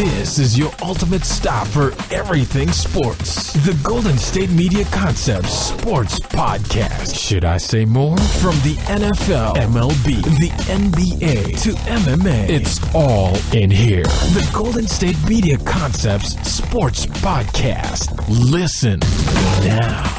This is your ultimate stop for everything sports. The Golden State Media Concepts Sports Podcast. Should I say more? From the NFL, MLB, the NBA to MMA, it's all in here. The Golden State Media Concepts Sports Podcast. Listen now.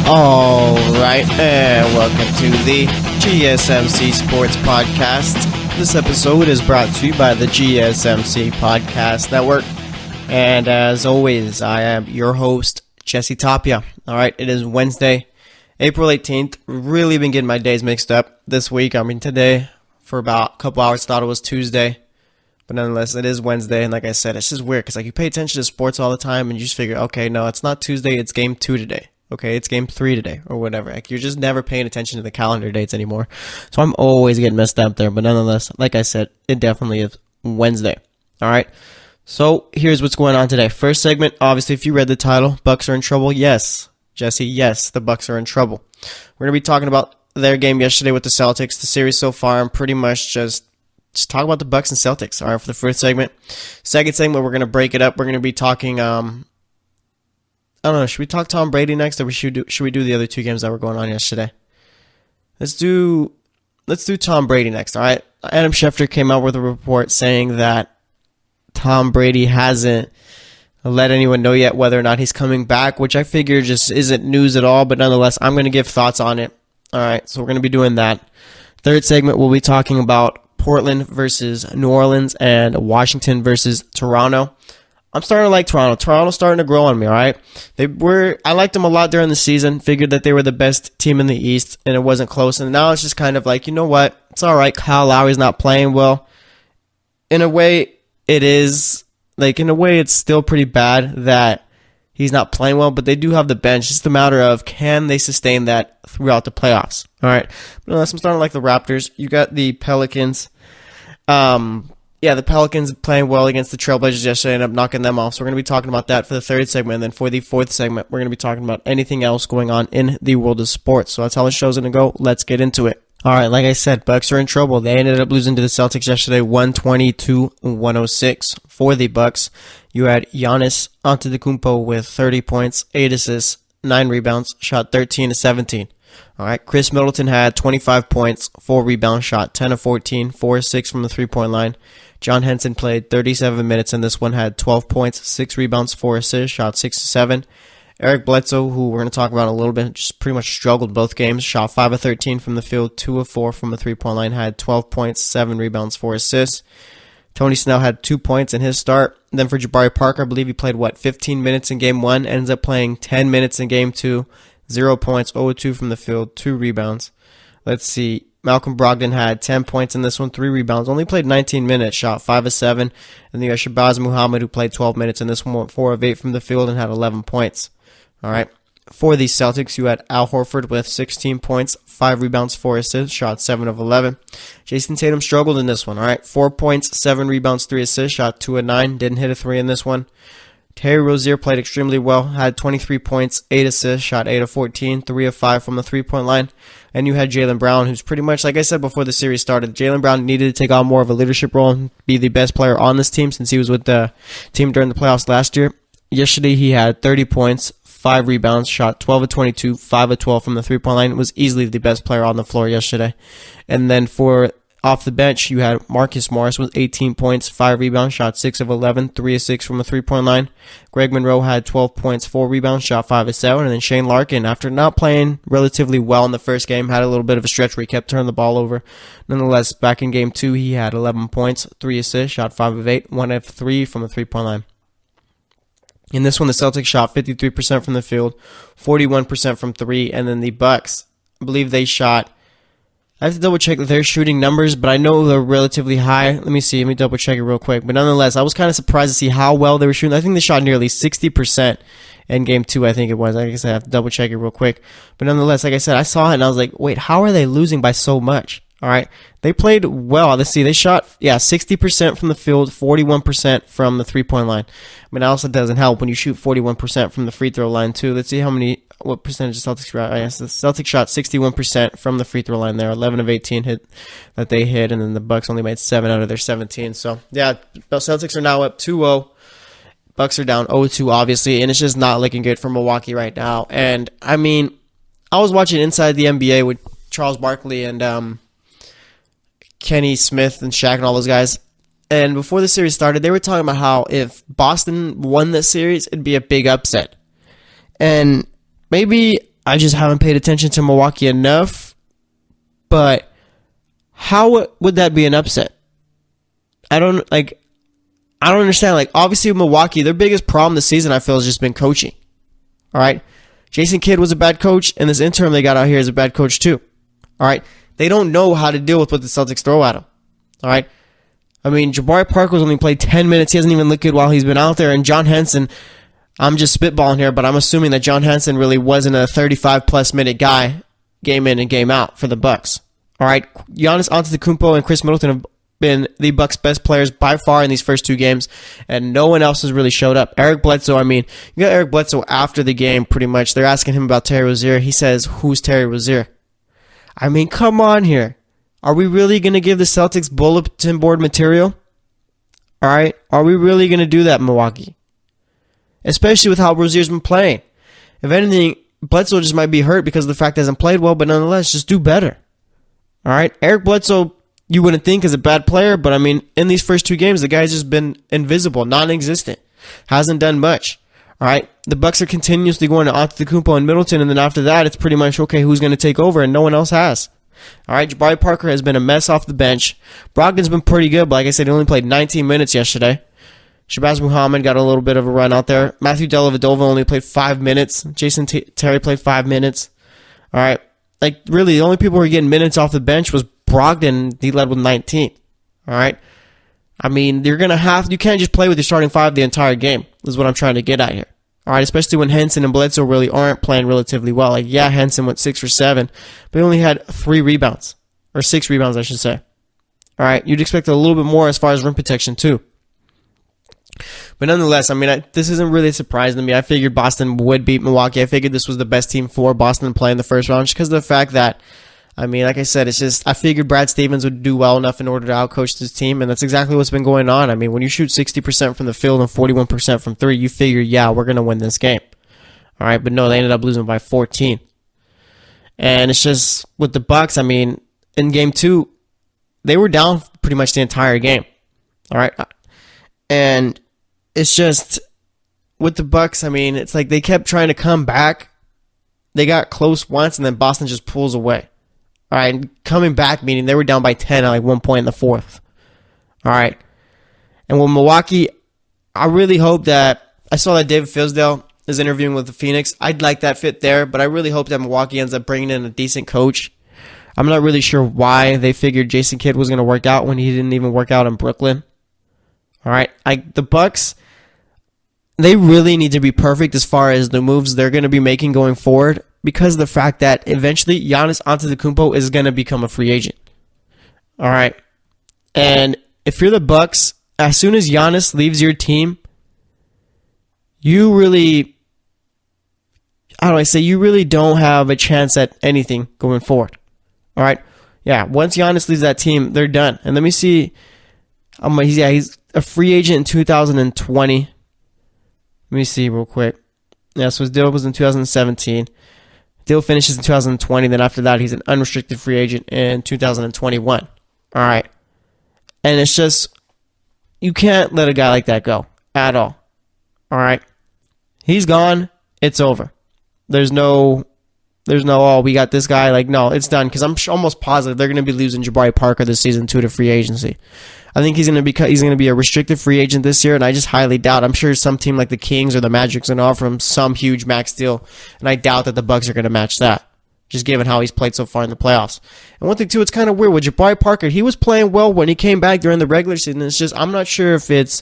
All right, and welcome to the GSMC Sports Podcast. This episode is brought to you by the GSMC Podcast Network. And as always, I am your host, Jesse Tapia. All right, it is Wednesday, April 18th. Really been getting my days mixed up this week. Today, for about a couple hours, thought it was Tuesday. But nonetheless, it is Wednesday. And like I said, it's just weird because you pay attention to sports all the time and you just figure, okay, no, it's not Tuesday, it's game 2 today. Okay, it's game 3 today or whatever. You're just never paying attention to the calendar dates anymore. So I'm always getting messed up there. But nonetheless, like I said, it definitely is Wednesday. All right. So here's what's going on today. First segment, obviously, if you read the title, Bucks are in trouble. Yes, Jesse, yes, the Bucks are in trouble. We're going to be talking about their game yesterday with the Celtics, the series so far, and pretty much just talk about the Bucks and Celtics. All right, for the first segment. Second segment, we're going to break it up. We're going to be talking I don't know, should we talk Tom Brady next, or should we do the other two games that were going on yesterday? Let's do Tom Brady next, all right? Adam Schefter came out with a report saying that Tom Brady hasn't let anyone know yet whether or not he's coming back, which I figure just isn't news at all, but nonetheless, I'm going to give thoughts on it. All right, so we're going to be doing that. Third segment, we'll be talking about Portland versus New Orleans and Washington versus Toronto. I'm starting to like Toronto. Toronto's starting to grow on me, all right? I liked them a lot during the season, figured that they were the best team in the East, and it wasn't close. And now it's just kind of like, you know what? It's all right. Kyle Lowry's not playing well. In a way, it is. In a way, it's still pretty bad that he's not playing well, but they do have the bench. It's just a matter of, can they sustain that throughout the playoffs, all right? But unless I'm starting to like the Raptors. You got the Pelicans. The Pelicans playing well against the Trailblazers yesterday, ended up knocking them off. So we're going to be talking about that for the third segment. And then for the fourth segment, we're going to be talking about anything else going on in the world of sports. So that's how the show's going to go. Let's get into it. All right, like I said, Bucks are in trouble. They ended up losing to the Celtics yesterday, 120-106 for the Bucks. You had Giannis Antetokounmpo with 30 points, 8 assists, 9 rebounds, shot 13 of 17. All right, Chris Middleton had 25 points, 4 rebounds, shot 10 of 14, 4 of 6 from the three-point line. John Henson played 37 minutes, and this one had 12 points, 6 rebounds, 4 assists, shot 6 of 7. Eric Bledsoe, who we're going to talk about in a little bit, just pretty much struggled both games, shot 5 of 13 from the field, 2 of 4 from the three-point line, had 12 points, 7 rebounds, 4 assists. Tony Snell had 2 points in his start. Then for Jabari Parker, I believe he played, 15 minutes in Game 1, ends up playing 10 minutes in Game 2, 0 points, 0 of 2 from the field, 2 rebounds. Let's see. Malcolm Brogdon had 10 points in this one, 3 rebounds, only played 19 minutes, shot 5 of 7. And then you got Shabazz Muhammad, who played 12 minutes in this one, went 4 of 8 from the field and had 11 points. All right. For the Celtics, you had Al Horford with 16 points, 5 rebounds, 4 assists, shot 7 of 11. Jason Tatum struggled in this one, all right. 4 points, 7 rebounds, 3 assists, shot 2 of 9, didn't hit a 3 in this one. Terry Rozier played extremely well, had 23 points, 8 assists, shot 8 of 14, 3 of 5 from the three-point line. And you had Jaylen Brown, who's pretty much, like I said before the series started, Jaylen Brown needed to take on more of a leadership role and be the best player on this team since he was with the team during the playoffs last year. Yesterday, he had 30 points, 5 rebounds, shot 12 of 22, 5 of 12 from the three-point line. Was easily the best player on the floor yesterday. And then for off the bench, you had Marcus Morris with 18 points, 5 rebounds, shot 6 of 11, 3 of 6 from the three-point line. Greg Monroe had 12 points, 4 rebounds, shot 5 of 7. And then Shane Larkin, after not playing relatively well in the first game, had a little bit of a stretch where he kept turning the ball over. Nonetheless, back in Game 2, he had 11 points, 3 assists, shot 5 of 8, 1 of 3 from the three-point line. In this one, the Celtics shot 53% from the field, 41% from 3, and then the Bucks, I believe they shot, I have to double check their shooting numbers, but I know they're relatively high. Let me double check it real quick. But nonetheless, I was kind of surprised to see how well they were shooting. I think they shot nearly 60% in game 2, I think it was. I guess I have to double check it real quick. But nonetheless, like I said, I saw it and I was like, wait, how are they losing by so much? All right. They played well. Let's see. They shot, 60% from the field, 41% from the three-point line. I mean, it also doesn't help when you shoot 41% from the free throw line, too. Let's see what percentage the Celtics shot. Yes, the Celtics shot 61% from the free throw line there. 11 of 18 that they hit, and then the Bucks only made 7 out of their 17. So, yeah, the Celtics are now up 2-0. Bucks are down 0-2, obviously, and it's just not looking good for Milwaukee right now. And, I mean, I was watching Inside the NBA with Charles Barkley and Kenny Smith and Shaq and all those guys. And before the series started, they were talking about how if Boston won this series, it'd be a big upset. And maybe I just haven't paid attention to Milwaukee enough, but how would that be an upset? I don't understand. Like, obviously Milwaukee, their biggest problem this season, I feel, has just been coaching. All right? Jason Kidd was a bad coach, and this interim they got out here is a bad coach too. All right? They don't know how to deal with what the Celtics throw at them. All right? I mean, Jabari Parker's only played 10 minutes. He hasn't even looked good while he's been out there. And John Henson, I'm just spitballing here, but I'm assuming that John Henson really wasn't a 35-plus minute guy game in and game out for the Bucks. All right? Giannis Antetokounmpo and Chris Middleton have been the Bucks' best players by far in these first 2 games, and no one else has really showed up. Eric Bledsoe, I mean, you got Eric Bledsoe after the game, pretty much. They're asking him about Terry Rozier. He says, who's Terry Rozier? I mean, come on here. Are we really going to give the Celtics bulletin board material? All right? Are we really going to do that, Milwaukee? Especially with how Rozier's been playing. If anything, Bledsoe just might be hurt because of the fact he hasn't played well, but nonetheless, just do better. All right? Eric Bledsoe, you wouldn't think is a bad player, but I mean, in these first 2 games, the guy's just been invisible, non-existent. Hasn't done much. All right, the Bucks are continuously going to Antetokounmpo and Middleton, and then after that, it's pretty much, okay, who's going to take over, and no one else has. All right, Jabari Parker has been a mess off the bench. Brogdon's been pretty good, but like I said, he only played 19 minutes yesterday. Shabazz Muhammad got a little bit of a run out there. Matthew Dellavedova only played 5 minutes. Jason Terry played 5 minutes. All right, like really, the only people who were getting minutes off the bench was Brogdon. He led with 19. All right. I mean, you can't just play with your starting 5 the entire game, is what I'm trying to get at here. All right, especially when Henson and Bledsoe really aren't playing relatively well. Like, yeah, Henson went 6 for 7, but he only had 3 rebounds, or 6 rebounds, I should say. All right, you'd expect a little bit more as far as rim protection, too. But nonetheless, I mean, this isn't really surprising to me. I figured Boston would beat Milwaukee. I figured this was the best team for Boston to play in the first round just because of the fact that, I mean, like I said, it's just, I figured Brad Stevens would do well enough in order to outcoach this team, and that's exactly what's been going on. I mean, when you shoot 60% from the field and 41% from 3, you figure, yeah, we're going to win this game. All right, but no, they ended up losing by 14. And it's just, with the Bucks, I mean, in game 2, they were down pretty much the entire game. All right, and it's just, with the Bucks, I mean, it's like they kept trying to come back. They got close once, and then Boston just pulls away. All right, coming back, meaning they were down by 10 at like one point in the 4th. All right. And with Milwaukee, I really hope that, I saw that David Fizdale is interviewing with the Phoenix. I'd like that fit there, but I really hope that Milwaukee ends up bringing in a decent coach. I'm not really sure why they figured Jason Kidd was going to work out when he didn't even work out in Brooklyn. All right. The Bucks, they really need to be perfect as far as the moves they're going to be making going forward, because of the fact that eventually Giannis Antetokounmpo is going to become a free agent. All right. And if you're the Bucks, as soon as Giannis leaves your team, you really don't have a chance at anything going forward. All right. Yeah, once Giannis leaves that team, they're done. And let me see. He's a free agent in 2020. Let me see real quick. Yeah, so his deal was in 2017. Deal finishes in 2020. Then after that, he's an unrestricted free agent in 2021. All right. And it's just, you can't let a guy like that go at all. All right. He's gone. It's over. There's no, oh, we got this guy. Like, no, it's done. Because I'm almost positive they're going to be losing Jabari Parker this season to free agency. I think he's going to be a restricted free agent this year, and I just highly doubt. I'm sure some team like the Kings or the Magic's going to offer him some huge max deal, and I doubt that the Bucks are going to match that, just given how he's played so far in the playoffs. And one thing, too, it's kind of weird with Jabari Parker. He was playing well when he came back during the regular season. It's just, I'm not sure if it's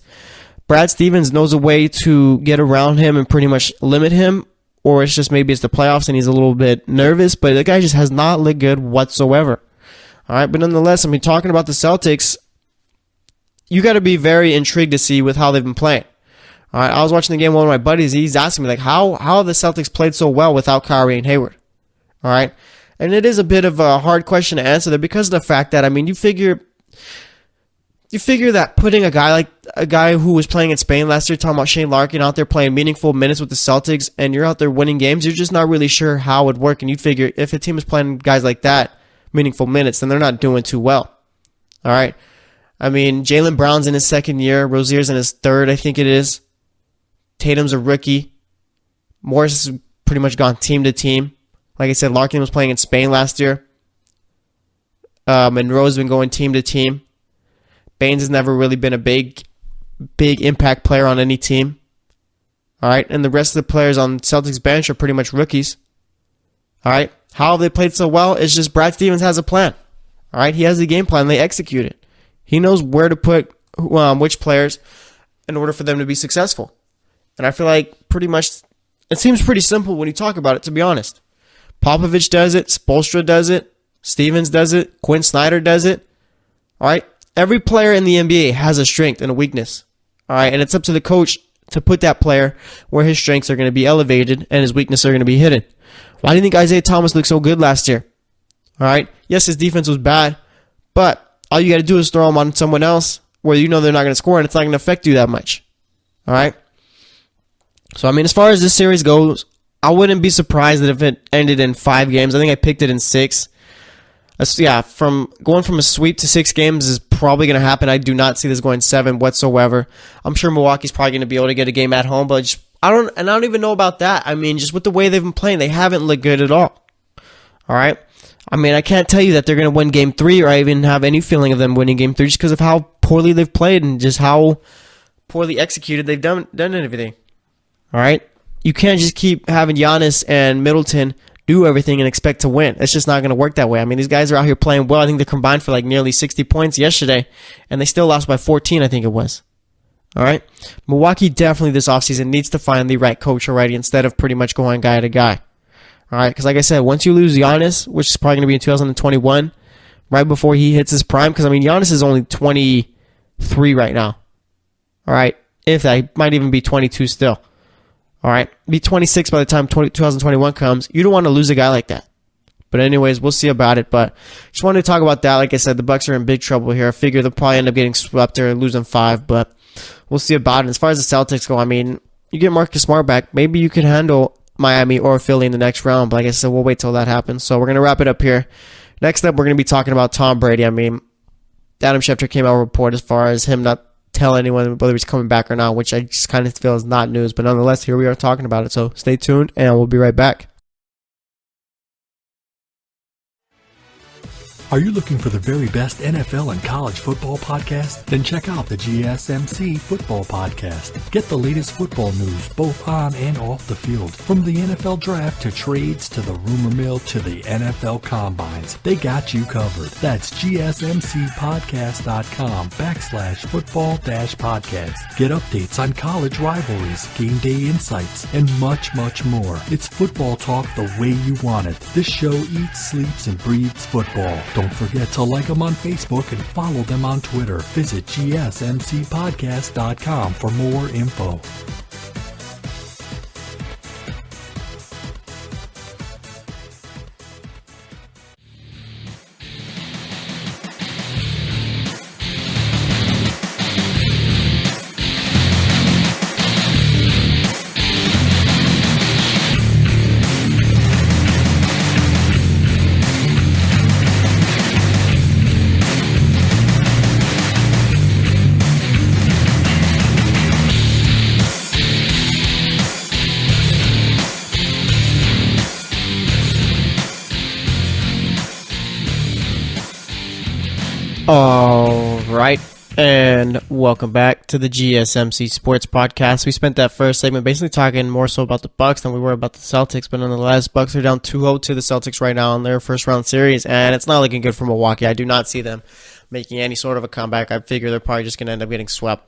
Brad Stevens knows a way to get around him and pretty much limit him, or it's just maybe it's the playoffs and he's a little bit nervous, but the guy just has not looked good whatsoever. All right, but nonetheless, I mean, talking about the Celtics, you got to be very intrigued to see with how they've been playing. All right, I was watching the game with one of my buddies. He's asking me, like, how have the Celtics played so well without Kyrie and Hayward? All right, and it is a bit of a hard question to answer there because of the fact that, I mean, you figure that putting a guy who was playing in Spain last year, talking about Shane Larkin out there playing meaningful minutes with the Celtics, and you're out there winning games, you're just not really sure how it would work. And you'd figure if a team is playing guys like that, meaningful minutes, then they're not doing too well. All right, I mean, Jaylen Brown's in his second year, Rozier's in his third, I think it is. Tatum's a rookie. Morris has pretty much gone team to team. Like I said, Larkin was playing in Spain last year. Monroe's been going team to team. Baines has never really been a big impact player on any team. All right, and the rest of the players on Celtics bench are pretty much rookies. All right, how have they played so well? It's just Brad Stevens has a plan. All right, he has a game plan. They execute it. He knows where to put which players in order for them to be successful. And I feel like pretty much it seems pretty simple when you talk about it, to be honest. Popovich does it. Spoelstra does it. Stevens does it. Quinn Snyder does it. All right. Every player in the NBA has a strength and a weakness. All right. And it's up to the coach to put that player where his strengths are going to be elevated and his weaknesses are going to be hidden. Why do you think Isaiah Thomas looked so good last year? All right. Yes, his defense was bad, but all you got to do is throw him on someone else where you know they're not going to score and it's not going to affect you that much. All right. So, I mean, as far as this series goes, I wouldn't be surprised that if it ended in 5 games. I think I picked it in 6. From going from a sweep to 6 games is probably going to happen. I do not see this going 7 whatsoever. I'm sure Milwaukee's probably going to be able to get a game at home, but I don't even know about that. I mean, just with the way they've been playing, they haven't looked good at all. All right? I mean, I can't tell you that they're going to win Game 3 or I even have any feeling of them winning Game 3 just because of how poorly they've played and just how poorly executed they've done everything. All right? You can't just keep having Giannis and Middleton do everything and expect to win. It's just not going to work that way. I mean, these guys are out here playing well. I think they combined for like nearly 60 points yesterday, and they still lost by 14, I think it was. All right? Milwaukee definitely this offseason needs to find the right coach already instead of pretty much going guy to guy. All right? Because like I said, once you lose Giannis, which is probably going to be in 2021, right before he hits his prime, because I mean, Giannis is only 23 right now. All right? If that, he might even be 22 still. All right, be 26 by the time 2021 comes. You don't want to lose a guy like that. But anyways, we'll see about it. But just wanted to talk about that. Like I said, the Bucks are in big trouble here. I figure they'll probably end up getting swept or losing 5, but we'll see about it. As far as the Celtics go, I mean, you get Marcus Smart back. Maybe you could handle Miami or Philly in the next round. But like I said, we'll wait till that happens. So we're going to wrap it up here. Next up, we're going to be talking about Tom Brady. I mean, Adam Schefter came out with a report as far as him not tell anyone whether he's coming back or not, which I just kind of feel is not news. But nonetheless, here we are talking about it. So stay tuned, and we'll be right back. Are you looking for the very best NFL and college football podcast? Then check out the GSMC Football Podcast. Get the latest football news both on and off the field. From the NFL Draft to trades to the rumor mill to the NFL Combines, they got you covered. That's GSMCpodcast.com/football-podcast. Get updates on college rivalries, game day insights, and much, much more. It's football talk the way you want it. This show eats, sleeps, and breathes football. Don't forget to like them on Facebook and follow them on Twitter. Visit GSMCpodcast.com for more info. All right, And welcome back to the GSMC Sports Podcast. We spent that first segment basically talking more so about the Bucks than we were about the Celtics, but nonetheless, Bucks are down 2-0 to the Celtics right now in their first round series, and it's not looking good for Milwaukee. I do not see them making any sort of a comeback. I figure they're probably just going to end up getting swept.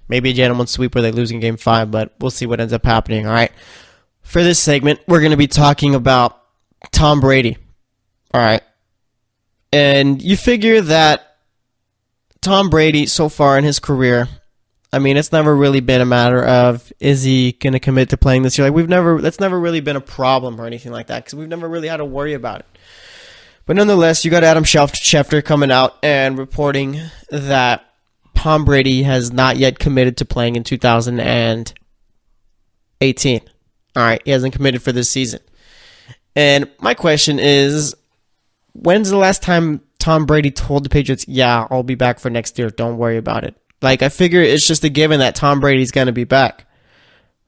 Maybe a gentleman's sweep where they lose in Game 5, but we'll see what ends up happening. All right. For this segment, we're going to be talking about Tom Brady. All right. And you figure that Tom Brady, so far in his career, I mean, it's never really been a matter of, is he going to commit to playing this year? Like, that's never really been a problem or anything like that, because we've never really had to worry about it. But nonetheless, you got Adam Schefter coming out and reporting that Tom Brady has not yet committed to playing in 2018. All right, he hasn't committed for this season. And my question is, when's the last time Tom Brady told the Patriots, yeah, I'll be back for next year, don't worry about it? Like, I figure it's just a given that Tom Brady's going to be back.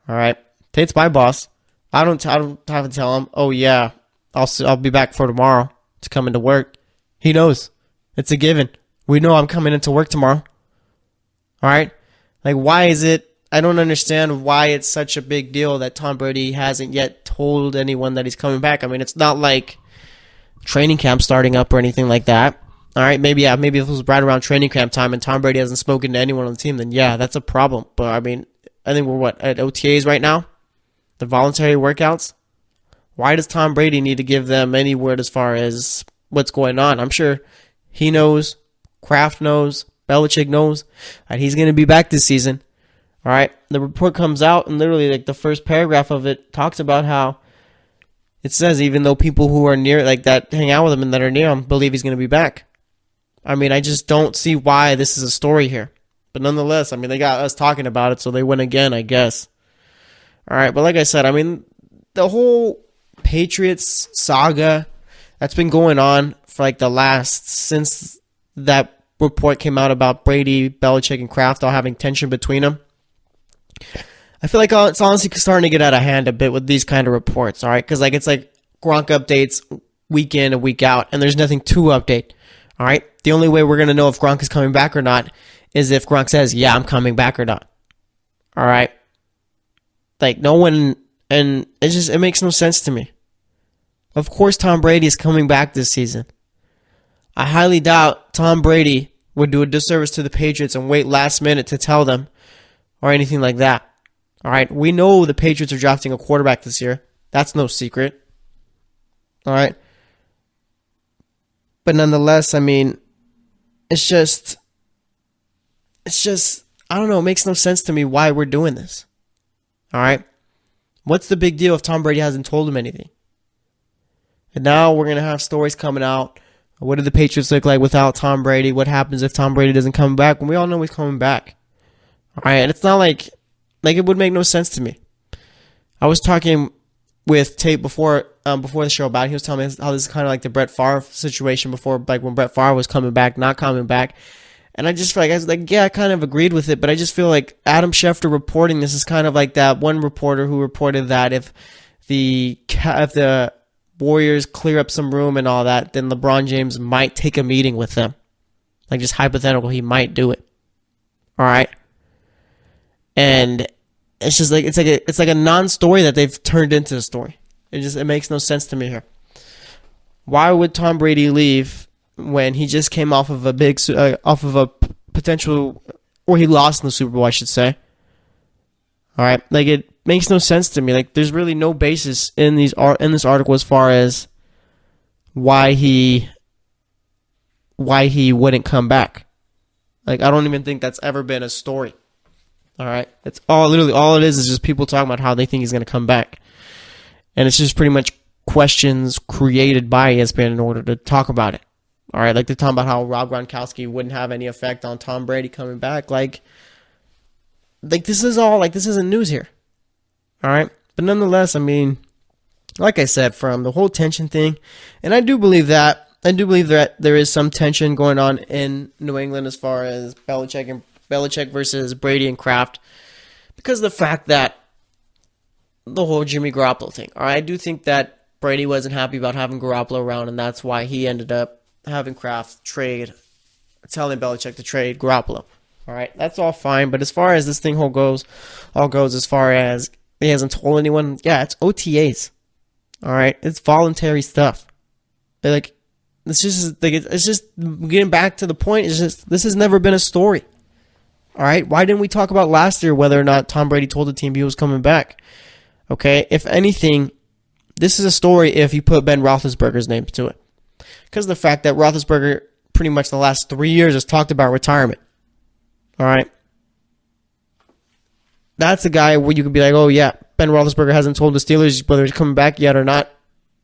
All right, Tate's my boss. I don't have to tell him, oh yeah, I'll be back for tomorrow to come into work. He knows. It's a given. We know I'm coming into work tomorrow. All right? Like, why is it, I don't understand why it's such a big deal that Tom Brady hasn't yet told anyone that he's coming back. I mean, it's not like training camp starting up or anything like that. All right, maybe if it was right around training camp time and Tom Brady hasn't spoken to anyone on the team, then yeah, that's a problem. But I mean, I think we're at OTAs right now? The voluntary workouts? Why does Tom Brady need to give them any word as far as what's going on? I'm sure he knows, Kraft knows, Belichick knows that he's going to be back this season. All right, the report comes out and literally like the first paragraph of it talks about how it says even though people who are near, like that hang out with him and that are near him, believe he's going to be back. I mean, I just don't see why this is a story here. But nonetheless, I mean, they got us talking about it, so they win again, I guess. All right, but like I said, I mean, the whole Patriots saga that's been going on for like since that report came out about Brady, Belichick, and Kraft all having tension between them. I feel like it's honestly starting to get out of hand a bit with these kind of reports, all right? Because like it's like Gronk updates week in and week out, and there's nothing to update, all right? The only way we're going to know if Gronk is coming back or not is if Gronk says, yeah, I'm coming back or not, all right? Like no one, and it makes no sense to me. Of course Tom Brady is coming back this season. I highly doubt Tom Brady would do a disservice to the Patriots and wait last minute to tell them or anything like that. All right, we know the Patriots are drafting a quarterback this year. That's no secret. All right. But nonetheless, I mean, it's just, I don't know, it makes no sense to me why we're doing this. All right. What's the big deal if Tom Brady hasn't told him anything? And now we're going to have stories coming out. What do the Patriots look like without Tom Brady? What happens if Tom Brady doesn't come back? When we all know he's coming back. All right, and it's not like it would make no sense to me. I was talking with Tate before the show about it. He was telling me how this is kind of like the Brett Favre situation before, like when Brett Favre was coming back, not coming back. And I just feel like, yeah, I kind of agreed with it, but I just feel like Adam Schefter reporting this is kind of like that one reporter who reported that if the Warriors clear up some room and all that, then LeBron James might take a meeting with them. Like just hypothetical, he might do it. All right. And it's just like it's like a non-story that they've turned into a story. It makes no sense to me here. Why would Tom Brady leave when he just came off of a potential, or he lost in the Super Bowl, I should say? All right, like it makes no sense to me. Like there's really no basis in this article as far as why he wouldn't come back. Like I don't even think that's ever been a story. All right, it's all it is just people talking about how they think he's going to come back, and it's just pretty much questions created by ESPN in order to talk about it. All right, like they're talking about how Rob Gronkowski wouldn't have any effect on Tom Brady coming back. Like this isn't news here. All right, but nonetheless, I mean, like I said, from the whole tension thing, and I do believe that there is some tension going on in New England as far as Belichick versus Brady and Kraft, because of the fact that the whole Jimmy Garoppolo thing. All right, I do think that Brady wasn't happy about having Garoppolo around, and that's why he ended up having Kraft telling Belichick to trade Garoppolo. All right, that's all fine. But as far as this thing all goes as far as he hasn't told anyone, yeah, it's OTAs. All right, it's voluntary stuff. Like, it's just getting back to the point. It's just, this has never been a story. All right, why didn't we talk about last year whether or not Tom Brady told the team he was coming back? Okay, if anything, this is a story if you put Ben Roethlisberger's name to it. Because of the fact that Roethlisberger pretty much the last 3 years has talked about retirement. All right. That's a guy where you could be like, oh yeah, Ben Roethlisberger hasn't told the Steelers whether he's coming back yet or not.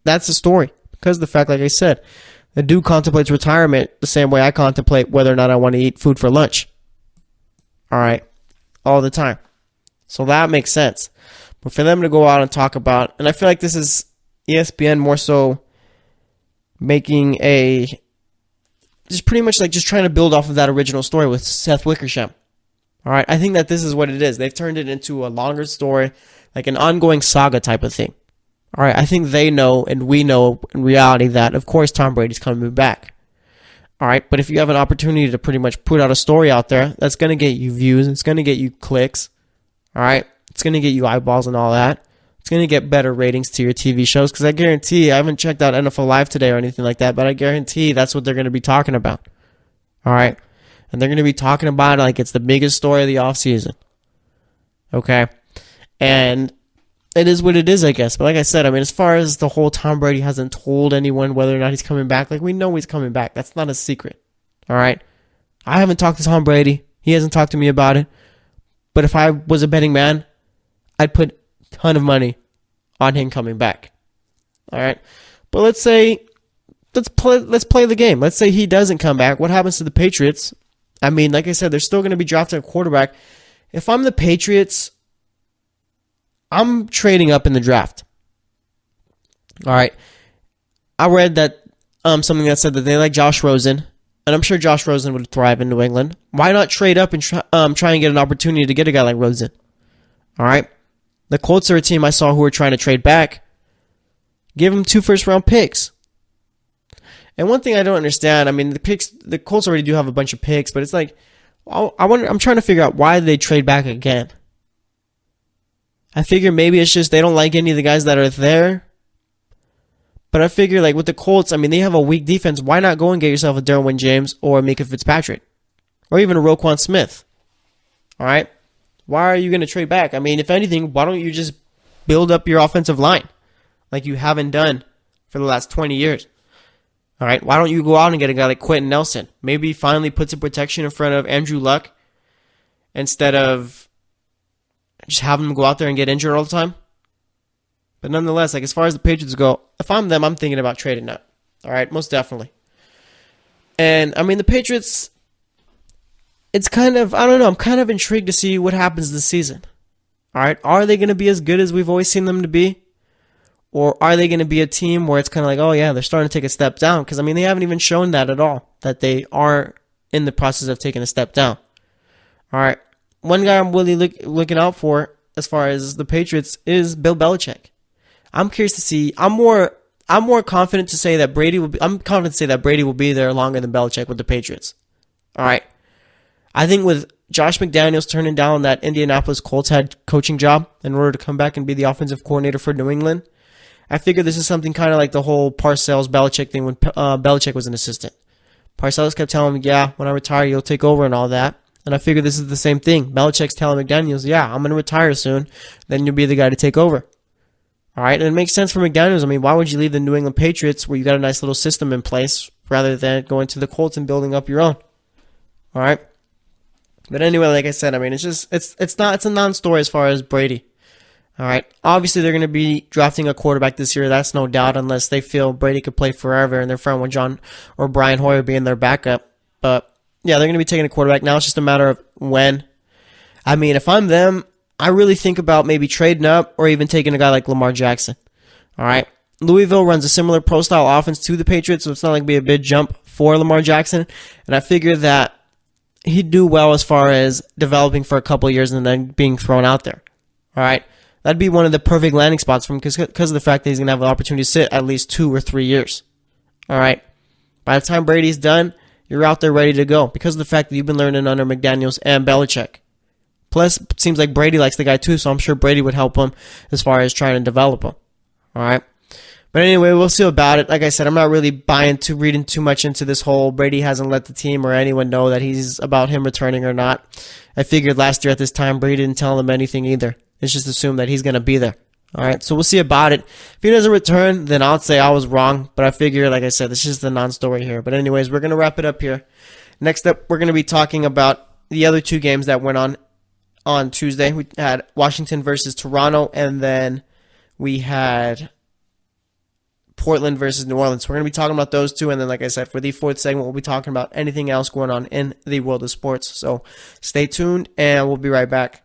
That's the story. Because of the fact, like I said, the dude contemplates retirement the same way I contemplate whether or not I want to eat food for lunch. All right. All the time. So that makes sense. But for them to go out and talk about, and I feel like this is ESPN more so making just pretty much like just trying to build off of that original story with Seth Wickersham. All right, I think that this is what it is. They've turned it into a longer story, like an ongoing saga type of thing. All right, I think they know and we know in reality that, of course, Tom Brady's coming back. All right, but if you have an opportunity to pretty much put out a story out there, that's going to get you views, it's going to get you clicks. All right, it's going to get you eyeballs and all that. It's going to get better ratings to your TV shows because I guarantee, I haven't checked out NFL Live today or anything like that, but I guarantee that's what they're going to be talking about. All right? And they're going to be talking about it like it's the biggest story of the offseason. Okay? And it is what it is, I guess. But like I said, I mean, as far as the whole Tom Brady hasn't told anyone whether or not he's coming back, like we know he's coming back. That's not a secret. All right? I haven't talked to Tom Brady. He hasn't talked to me about it. But if I was a betting man, I'd put a ton of money on him coming back. All right? But let's play the game. Let's say he doesn't come back. What happens to the Patriots? I mean, like I said, they're still going to be drafting a quarterback. If I'm the Patriots, I'm trading up in the draft. All right. I read that something that said that they like Josh Rosen, and I'm sure Josh Rosen would thrive in New England. Why not trade up and try and get an opportunity to get a guy like Rosen? All right. The Colts are a team I saw who were trying to trade back. Give them 2 first-round picks. And one thing I don't understand, I mean, the Colts already do have a bunch of picks, but it's like, I'm trying to figure out why they trade back again. I figure maybe it's just they don't like any of the guys that are there. But I figure, like, with the Colts, I mean, they have a weak defense. Why not go and get yourself a Derwin James or Micah Fitzpatrick? Or even a Roquan Smith? All right? Why are you going to trade back? I mean, if anything, why don't you just build up your offensive line like you haven't done for the last 20 years? All right, why don't you go out and get a guy like Quentin Nelson? Maybe finally put some protection in front of Andrew Luck instead of just having him go out there and get injured all the time. But nonetheless, like as far as the Patriots go, if I'm them, I'm thinking about trading up. All right, most definitely. And I mean, the Patriots, it's kind of, I don't know, I'm kind of intrigued to see what happens this season. All right, are they going to be as good as we've always seen them to be? Or are they going to be a team where it's kind of like, oh yeah, they're starting to take a step down? Because, I mean, they haven't even shown that at all, that they are in the process of taking a step down. All right. One guy I'm really looking out for as far as the Patriots is Bill Belichick. I'm curious to see. I'm more confident to say that Brady will be. I'm confident to say that Brady will be there longer than Belichick with the Patriots. All right. I think with Josh McDaniels turning down that Indianapolis Colts head coaching job in order to come back and be the offensive coordinator for New England, I figure this is something kind of like the whole Parcells-Belichick thing when Belichick was an assistant. Parcells kept telling him, yeah, when I retire, you'll take over and all that. And I figure this is the same thing. Belichick's telling McDaniels, yeah, I'm going to retire soon. Then you'll be the guy to take over. All right, and it makes sense for McDaniels. I mean, why would you leave the New England Patriots where you got a nice little system in place rather than going to the Colts and building up your own? All right. But anyway, like I said, I mean, it's a non-story as far as Brady. All right. Obviously, they're going to be drafting a quarterback this year. That's no doubt, unless they feel Brady could play forever and they're fine with John or Brian Hoyer being their backup. But yeah, they're going to be taking a quarterback. Now it's just a matter of when. I mean, if I'm them, I really think about maybe trading up or even taking a guy like Lamar Jackson. All right. Louisville runs a similar pro-style offense to the Patriots, so it's not like it'd be a big jump for Lamar Jackson. And I figure that he'd do well as far as developing for a couple of years and then being thrown out there. All right. That'd be one of the perfect landing spots for him because of the fact that he's going to have an opportunity to sit at least 2 or 3 years. All right. By the time Brady's done, You're out there ready to go because of the fact that you've been learning under McDaniels and Belichick. Plus, it seems like Brady likes the guy too, so I'm sure Brady would help him as far as trying to develop him. All right. But anyway, we'll see about it. Like I said, I'm not really reading too much into this whole Brady hasn't let the team or anyone know that he's about him returning or not. I figured last year at this time, Brady didn't tell him anything either. It's just assumed that he's going to be there. All right, so we'll see about it. If he doesn't return, then I'll say I was wrong. But I figure, like I said, this is the non-story here. But anyways, we're going to wrap it up here. Next up, we're going to be talking about the other two games that went on Tuesday. We had Washington versus Toronto, and then we had Portland versus New Orleans. We're going to be talking about those two, and then, like I said, for the fourth segment, we'll be talking about anything else going on in the world of sports. So stay tuned, and we'll be right back.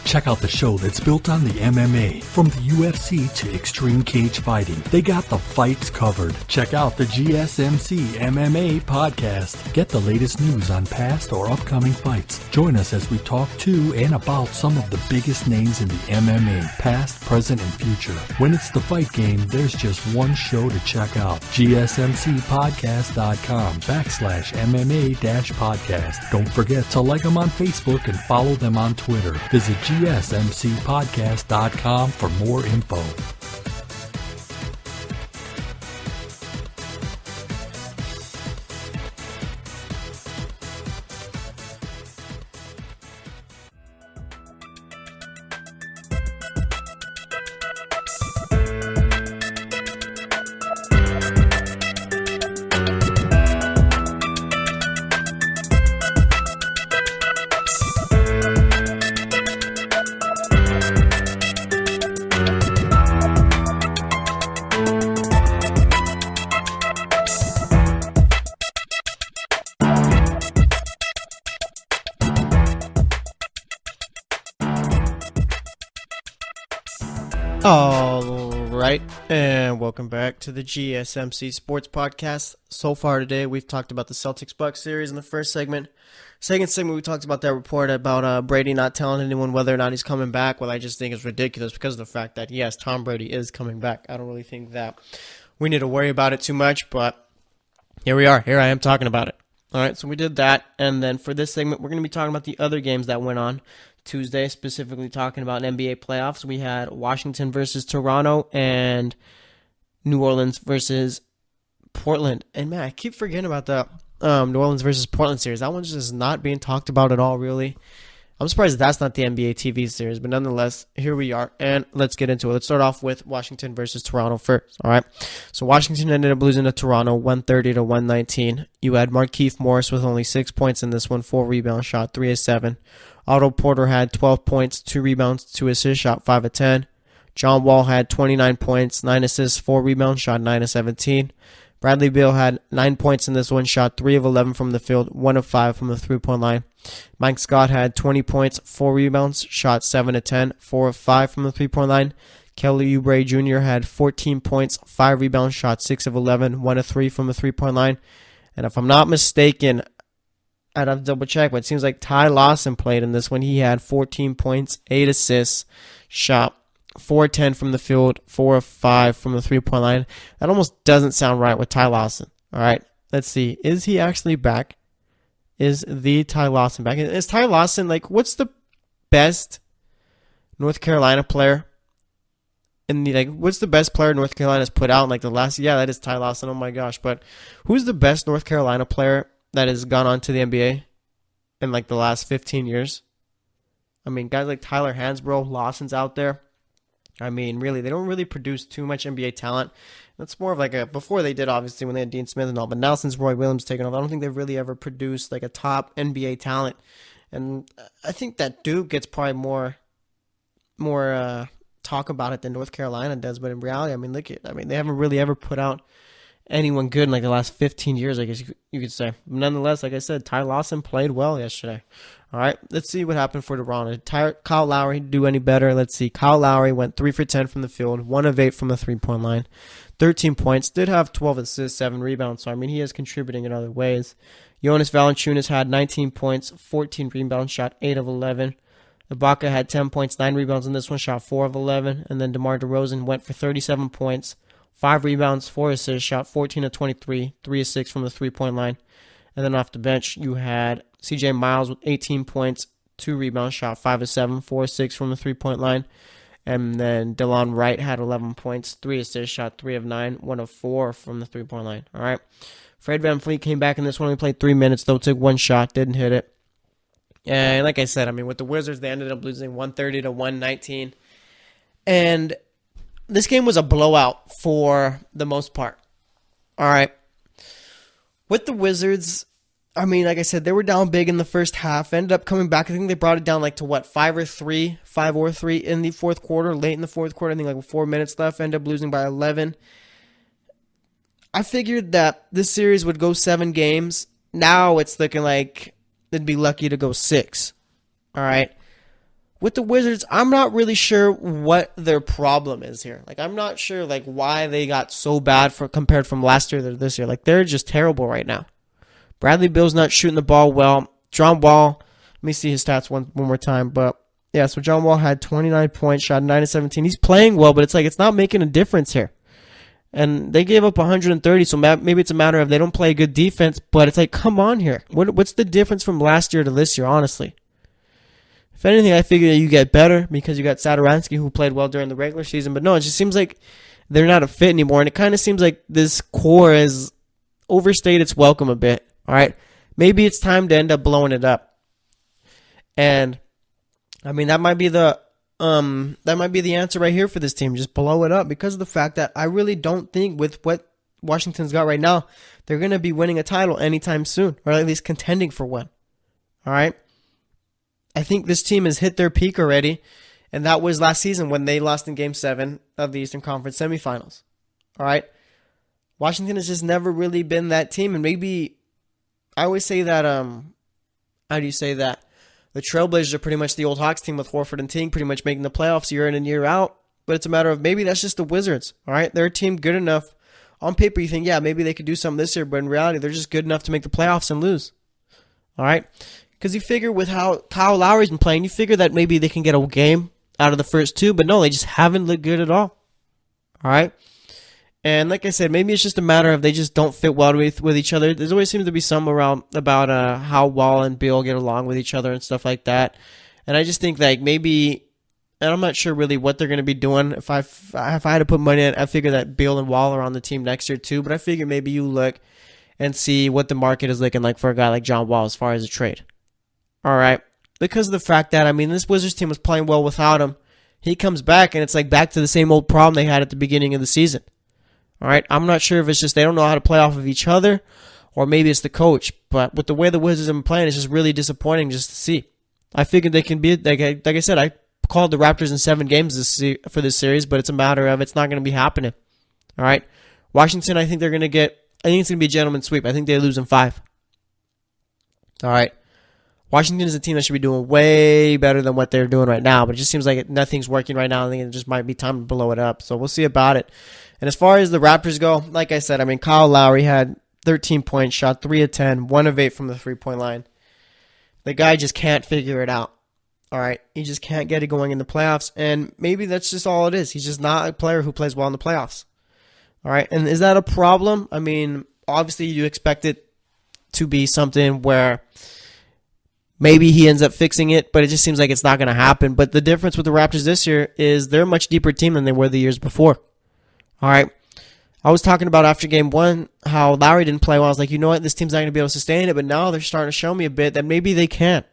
Check out the show that's built on the MMA, from the UFC to extreme cage fighting. They got the fights covered. Check out the GSMC MMA podcast. Get the latest news on past or upcoming fights. Join us as we talk to and about some of the biggest names in the MMA, past, present, and future. When it's the fight game, there's just one show to check out. GSMCpodcast.com/MMA-podcast. Don't forget to like them on Facebook and follow them on Twitter. Visit GSMCpodcast.com for more info. All right, and welcome back to the GSMC Sports Podcast. So far today, we've talked about the Celtics-Bucks series in the first segment. Second segment, we talked about that report about Brady not telling anyone whether or not he's coming back. Well, I just think it's ridiculous because of the fact that, yes, Tom Brady is coming back. I don't really think that we need to worry about it too much, but here we are. Here I am talking about it. All right, so we did that, and then for this segment, we're going to be talking about the other games that went on Tuesday, specifically talking about NBA playoffs. We had Washington versus Toronto and New Orleans versus Portland. And man, I keep forgetting about the New Orleans versus Portland series. That one's just not being talked about at all, really. I'm surprised that's not the NBA TV series, but nonetheless, here we are, and let's get into it. Let's start off with Washington versus Toronto first, all right? So Washington ended up losing to Toronto 130 to 119. You had Markieff Morris with only 6 points in this one, 4 rebounds, shot 3 of 7. Otto Porter had 12 points, 2 rebounds, 2 assists, shot 5 of 10. John Wall had 29 points, 9 assists, 4 rebounds, shot 9 of 17. Bradley Beal had 9 points in this one, shot 3 of 11 from the field, 1 of 5 from the three-point line. Mike Scott had 20 points, 4 rebounds, shot 7 of 10, 4 of 5 from the three-point line. Kelly Oubre Jr. had 14 points, 5 rebounds, shot 6 of 11, 1 of 3 from the three-point line. And if I'm not mistaken, I'd have to double check, but it seems like Ty Lawson played in this one. He had 14 points, 8 assists, shot 4 of 10 from the field, 4 of 5 from the three-point line. That almost doesn't sound right with Ty Lawson. All right, let's see. Is he actually back? Is the Ty Lawson back? Is Ty Lawson, like, what's the best North Carolina player? What's the best player North Carolina's put out in, like, the last? Yeah, that is Ty Lawson. Oh, my gosh. But who's the best North Carolina player that has gone on to the NBA in, like, the last 15 years? I mean, guys like Tyler Hansbrough, Lawson's out there. I mean, really, they don't really produce too much NBA talent. That's more of like before they did, obviously, when they had Dean Smith and all. But now since Roy Williams taken off, I don't think they've really ever produced like a top NBA talent. And I think that Duke gets probably more talk about it than North Carolina does. But in reality, I mean, they haven't really ever put out anyone good in like the last 15 years, I guess you could say. Nonetheless, like I said, Ty Lawson played well yesterday. All right, let's see what happened for Toronto. Did Kyle Lowry do any better? Let's see. Kyle Lowry went 3 for 10 from the field, 1 of 8 from the three-point line, 13 points, did have 12 assists, 7 rebounds. So, I mean, he is contributing in other ways. Jonas Valanciunas had 19 points, 14 rebounds, shot 8 of 11. Ibaka had 10 points, 9 rebounds in this one, shot 4 of 11. And then DeMar DeRozan went for 37 points, 5 rebounds, 4 assists, shot 14 of 23, 3 of 6 from the three-point line. And then off the bench, you had CJ Miles with 18 points, 2 rebounds, shot 5 of 7, 4 of 6 from the three-point line. And then DeLon Wright had 11 points, 3 assists, shot 3 of 9, 1 of 4 from the three-point line. All right. Fred VanVleet came back in this one. He played 3 minutes, though, took 1 shot, didn't hit it. And like I said, I mean, with the Wizards, they ended up losing 130 to 119. And this game was a blowout for the most part. All right. With the Wizards, I mean, like I said, they were down big in the first half. Ended up coming back. I think they brought it down like to what, 5 or 3 in the fourth quarter, late in the fourth quarter. I think like with 4 minutes left. Ended up losing by 11. I figured that this series would go 7 games. Now it's looking like they'd be lucky to go 6. All right. With the Wizards, I'm not really sure what their problem is here. Like, I'm not sure like why they got so bad compared from last year to this year. Like, they're just terrible right now. Bradley Beal's not shooting the ball well. John Wall, let me see his stats one more time. But yeah, so John Wall had 29 points, shot 9 of 17. He's playing well, but it's like it's not making a difference here. And they gave up 130, so maybe it's a matter of they don't play good defense. But it's like, come on here. What's the difference from last year to this year, honestly? If anything, I figure that you get better because you got Satoransky, who played well during the regular season. But no, it just seems like they're not a fit anymore. And it kind of seems like this core has overstayed its welcome a bit. All right? Maybe it's time to end up blowing it up. And, I mean, that might be the answer right here for this team. Just blow it up because of the fact that I really don't think with what Washington's got right now, they're going to be winning a title anytime soon, or at least contending for one. All right? I think this team has hit their peak already, and that was last season when they lost in Game 7 of the Eastern Conference semifinals. All right? Washington has just never really been that team, and maybe I always say that, how do you say that? The Trailblazers are pretty much the old Hawks team with Horford and Ting pretty much making the playoffs year in and year out, but it's a matter of maybe that's just the Wizards. All right? They're a team good enough. On paper, you think, yeah, maybe they could do something this year, but in reality, they're just good enough to make the playoffs and lose. All right? Because you figure with how Kyle Lowry's been playing, you figure that maybe they can get a game out of the first 2, but no, they just haven't looked good at all. All right? And like I said, maybe it's just a matter of they just don't fit well with each other. There's always seems to be some around about how Wall and Beal get along with each other and stuff like that. And I just think like maybe, and I'm not sure really what they're going to be doing. If I had to put money in, I figure that Beal and Wall are on the team next year too. But I figure maybe you look and see what the market is looking like for a guy like John Wall as far as a trade. All right. Because of the fact that, I mean, this Wizards team was playing well without him. He comes back, and it's like back to the same old problem they had at the beginning of the season. All right. I'm not sure if it's just they don't know how to play off of each other, or maybe it's the coach. But with the way the Wizards have been playing, it's just really disappointing just to see. I figured they can be, like I said, I called the Raptors in 7 games for this series, but it's a matter of it's not going to be happening. All right. Washington, I think it's going to be a gentleman's sweep. I think they lose in 5. All right. Washington is a team that should be doing way better than what they're doing right now, but it just seems like nothing's working right now. I think it just might be time to blow it up. So we'll see about it. And as far as the Raptors go, like I said, I mean, Kyle Lowry had 13 points, shot 3 of 10, 1 of 8 from the three-point line. The guy just can't figure it out. All right, he just can't get it going in the playoffs, and maybe that's just all it is. He's just not a player who plays well in the playoffs. All right, and is that a problem? I mean, obviously you expect it to be something where maybe he ends up fixing it, but it just seems like it's not going to happen. But the difference with the Raptors this year is they're a much deeper team than they were the years before. All right. I was talking about after game 1 how Lowry didn't play well. I was like, you know what? This team's not going to be able to sustain it, but now they're starting to show me a bit that maybe they can.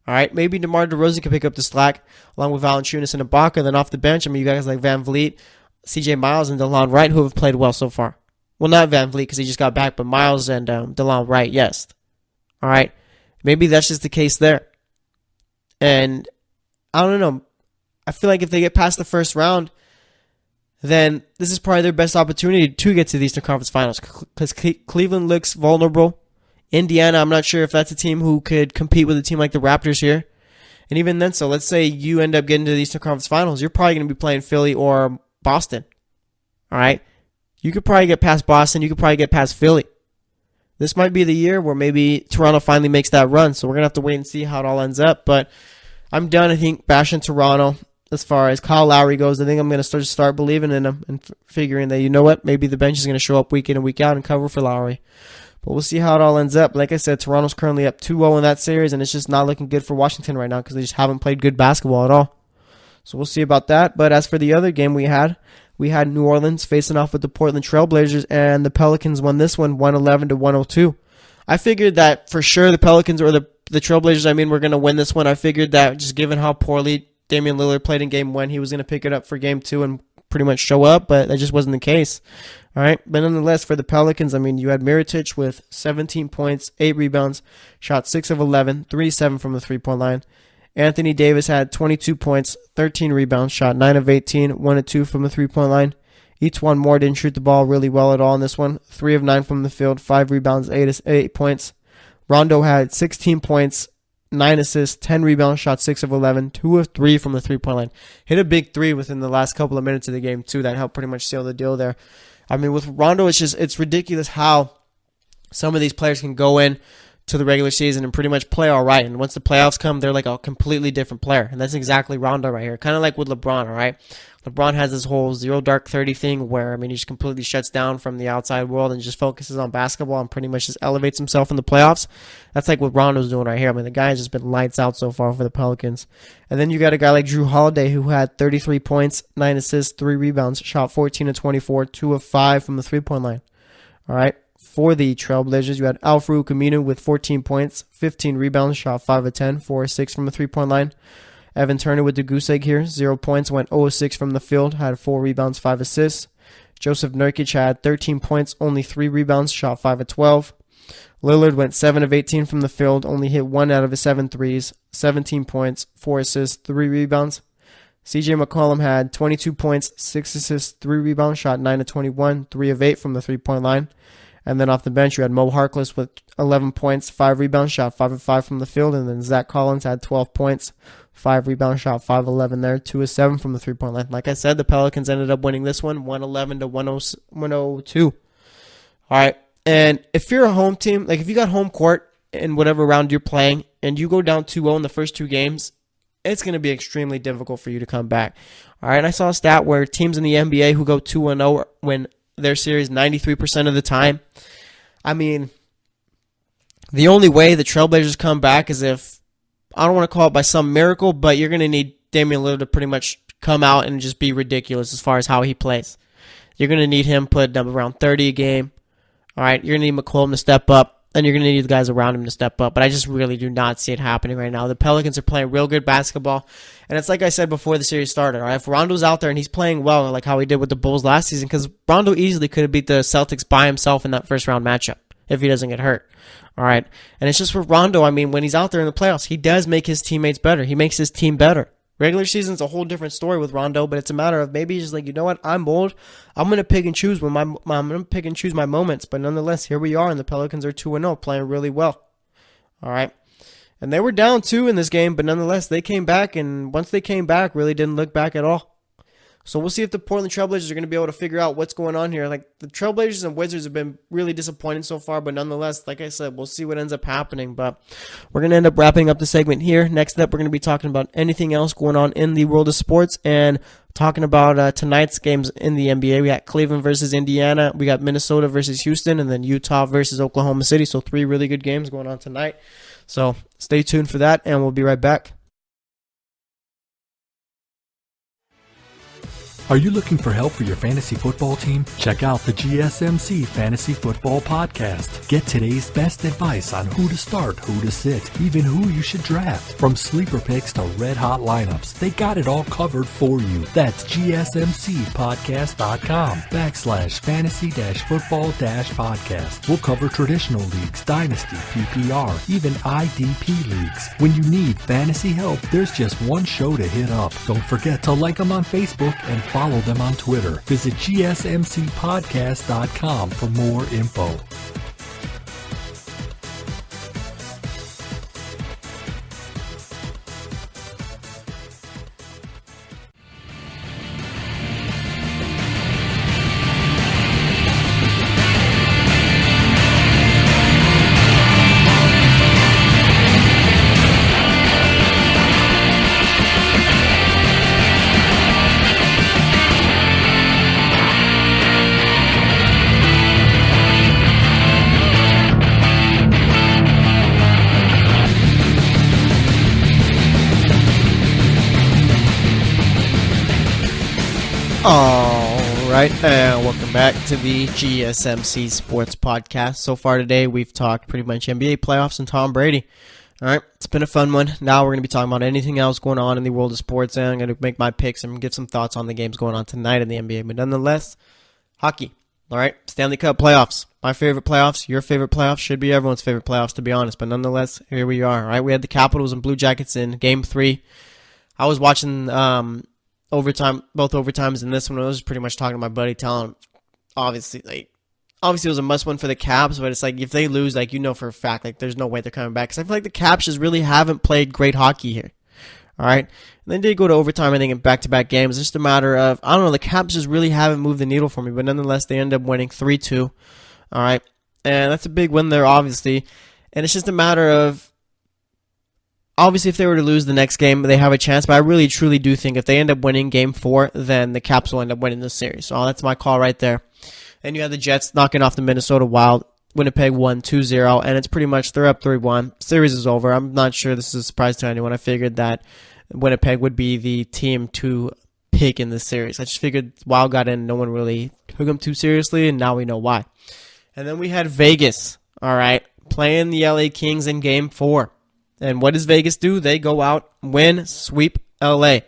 All right. Maybe DeMar DeRozan can pick up the slack along with Valanciunas and Ibaka. Then off the bench, I mean, you guys like VanVleet, CJ Miles, and DeLon Wright who have played well so far. Well, not VanVleet because he just got back, but Miles and DeLon Wright, yes. All right. Maybe that's just the case there. And I don't know. I feel like if they get past the first round, then this is probably their best opportunity to get to the Eastern Conference Finals because Cleveland looks vulnerable. Indiana, I'm not sure if that's a team who could compete with a team like the Raptors here. And even then, so let's say you end up getting to the Eastern Conference Finals, you're probably going to be playing Philly or Boston. All right? You could probably get past Boston. You could probably get past Philly. This might be the year where maybe Toronto finally makes that run. So we're going to have to wait and see how it all ends up. But I'm done, I think, bashing Toronto. as far as Kyle Lowry goes. I think I'm going to start believing in him and figuring that, you know what, maybe the bench is going to show up week in and week out and cover for Lowry. But we'll see how it all ends up. Like I said, Toronto's currently up 2-0 in that series, and it's just not looking good for Washington right now because they just haven't played good basketball at all. So we'll see about that. But as for the other game we had New Orleans facing off with the Portland Trailblazers, and the Pelicans won this one 111-102. I figured that for sure the Pelicans or the Trailblazers, were going to win this one. I figured that just given how poorly Damian Lillard played in game 1, he was going to pick it up for game 2 and pretty much show up, but that just wasn't the case. All right, but nonetheless, for the Pelicans, you had Mirotic with 17 points, 8 rebounds, shot 6 of 11, 3-7 from the three-point line. Anthony Davis had 22 points, 13 rebounds, shot 9 of 18, 1 of 2 from the three-point line. Etuan Moore didn't shoot the ball really well at all in this one, 3 of 9 from the field, 5 rebounds, 8 points. Rondo had 16 points, 9 assists, 10 rebounds, shot 6 of 11, 2 of 3 from the three-point line. Hit a big 3 within the last couple of minutes of the game, too. That helped pretty much seal the deal there. With Rondo, it's ridiculous how some of these players can go in to the regular season and pretty much play all right. And once the playoffs come, they're like a completely different player. And that's exactly Rondo right here. Kind of like with LeBron, all right? LeBron has this whole zero dark 30 thing where, he just completely shuts down from the outside world and just focuses on basketball and pretty much just elevates himself in the playoffs. That's like what Rondo's doing right here. The guy has just been lights out so far for the Pelicans. And then you got a guy like Drew Holiday who had 33 points, 9 assists, 3 rebounds, shot 14 of 24, 2 of 5 from the three-point line. All right. For the Trailblazers, you had Al-Farouq Aminu with 14 points, 15 rebounds, shot 5 of 10, 4 of 6 from the three-point line. Evan Turner with the goose egg here, 0 points, went 0 of 6 from the field, had 4 rebounds, 5 assists. Joseph Nurkic had 13 points, only 3 rebounds, shot 5 of 12. Lillard went 7 of 18 from the field, only hit 1 out of his 7 threes, 17 points, 4 assists, 3 rebounds. CJ McCollum had 22 points, 6 assists, 3 rebounds, shot 9 of 21, 3 of 8 from the three-point line. And then off the bench, you had Mo Harkless with 11 points, 5 rebounds, shot 5 of 5 from the field. And then Zach Collins had 12 points, 5 rebounds, shot 5 of 11 there, 2 of 7 from the three-point line. Like I said, the Pelicans ended up winning this one, 111-102. All right. And if you're a home team, like if you got home court in whatever round you're playing, and you go down 2-0 in the first 2 games, it's going to be extremely difficult for you to come back. All right. I saw a stat where teams in the NBA who go 2-0 win their series 93% of the time. The only way the Trailblazers come back is if, I don't want to call it by some miracle, but you're going to need Damian Lillard to pretty much come out and just be ridiculous as far as how he plays. You're going to need him put up around 30 a game. All right, you're going to need McCollum to step up, and you're going to need the guys around him to step up. But I just really do not see it happening right now. The Pelicans are playing real good basketball, and it's like I said before the series started. All right, if Rondo's out there and he's playing well, like how he did with the Bulls last season, because Rondo easily could have beat the Celtics by himself in that first round matchup if he doesn't get hurt. All right, and it's just with Rondo. When he's out there in the playoffs, he does make his teammates better. He makes his team better. Regular season's a whole different story with Rondo, but it's a matter of maybe he's just like, you know what, I'm old. I'm gonna pick and choose my moments. But nonetheless, here we are, and the Pelicans are 2-0, playing really well. All right, and they were down 2 in this game, but nonetheless, they came back, and once they came back, really didn't look back at all. So we'll see if the Portland Trailblazers are going to be able to figure out what's going on here. Like, the Trailblazers and Wizards have been really disappointing so far, but nonetheless, like I said, we'll see what ends up happening. But we're going to end up wrapping up the segment here. Next up, we're going to be talking about anything else going on in the world of sports and talking about tonight's games in the NBA. We got Cleveland versus Indiana. We got Minnesota versus Houston, and then Utah versus Oklahoma City. So 3 really good games going on tonight. So stay tuned for that, and we'll be right back. Are you looking for help for your fantasy football team? Check out the GSMC Fantasy Football Podcast. Get today's best advice on who to start, who to sit, even who you should draft. From sleeper picks to red-hot lineups, they got it all covered for you. That's GSMCpodcast.com/fantasy-football-podcast. We'll cover traditional leagues, dynasty, PPR, even IDP leagues. When you need fantasy help, there's just one show to hit up. Don't forget to like them on Facebook and follow them on Twitter. Visit GSMCpodcast.com for more info. All right, and welcome back to the GSMC Sports Podcast. So far today, we've talked pretty much NBA playoffs and Tom Brady. All right, it's been a fun one. Now we're going to be talking about anything else going on in the world of sports, and I'm going to make my picks and give some thoughts on the games going on tonight in the NBA. But nonetheless, hockey. All right, Stanley Cup Playoffs. My favorite playoffs, your favorite playoffs, should be everyone's favorite playoffs, to be honest. But nonetheless, here we are. All right, we had the Capitals and Blue Jackets in Game 3. I was watching overtime, both overtimes in this one. I was pretty much talking to my buddy, telling him, obviously it was a must-win for the Caps, but it's like if they lose, like, you know for a fact, like, there's no way they're coming back. Because I feel like the Caps just really haven't played great hockey here. All right, and they did go to overtime, I think, in back-to-back games. It's just a matter of, I don't know, the Caps just really haven't moved the needle for me, but nonetheless, they end up winning 3-2. All right, and that's a big win there, obviously. And it's just a matter of, obviously, if they were to lose the next game, they have a chance. But I really, truly do think if they end up winning Game 4, then the Caps will end up winning the series. So that's my call right there. And you have the Jets knocking off the Minnesota Wild. Winnipeg won 2-0, and it's pretty much they're up 3-1. Series is over. I'm not sure this is a surprise to anyone. I figured that Winnipeg would be the team to pick in this series. I just figured Wild got in. No one really took them too seriously, and now we know why. And then we had Vegas, all right, playing the LA Kings in Game 4. And what does Vegas do? They go out, win, sweep LA.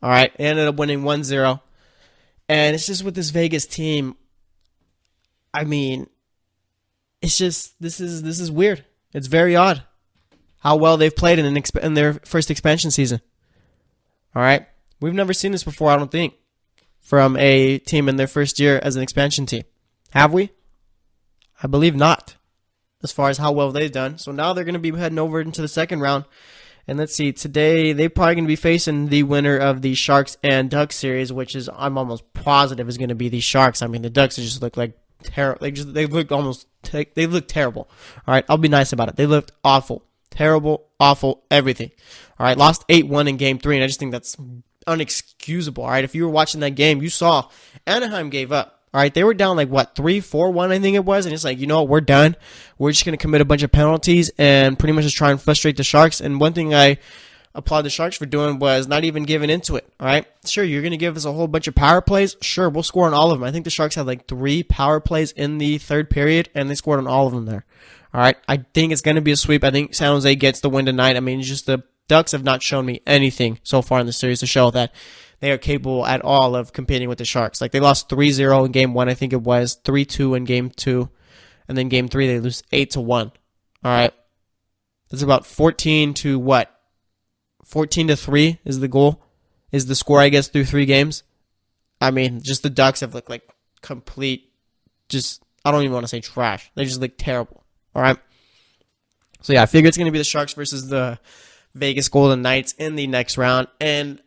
All right, they ended up winning 1-0. And it's just with this Vegas team, I mean, it's just, this is weird. It's very odd how well they've played in their first expansion season. All right, we've never seen this before, I don't think, from a team in their first year as an expansion team. Have we? I believe not, as far as how well they've done. So now they're going to be heading over into the second round. And let's see, today they're probably going to be facing the winner of the Sharks and Ducks series, which is, I'm almost positive, is going to be the Sharks. I mean, the Ducks just look like terrible. They look terrible. All right, I'll be nice about it. They looked awful. Terrible, awful, everything. All right, lost 8-1 in Game 3, and I just think that's unexcusable. All right, if you were watching that game, you saw Anaheim gave up. All right, they were down like, 3-4-1, I think it was. And it's like, you know what, we're done. We're just going to commit a bunch of penalties and pretty much just try and frustrate the Sharks. And one thing I applaud the Sharks for doing was not even giving into it. All right, sure, you're going to give us a whole bunch of power plays. Sure, we'll score on all of them. I think the Sharks had like 3 power plays in the third period, and they scored on all of them there. All right, I think it's going to be a sweep. I think San Jose gets the win tonight. I mean, just the Ducks have not shown me anything so far in the series to show that they are capable at all of competing with the Sharks. Like, they lost 3-0 in Game 1, I think it was, 3-2 in Game 2, and then Game 3 they lose 8-1. All right, that's about 14 to what? 14-3 is the goal, is the score, I guess, through 3 games. I mean, just the Ducks have looked like complete, just, I don't even want to say trash. They just look terrible. All right, so yeah, I figure it's going to be the Sharks versus the Vegas Golden Knights in the next round, and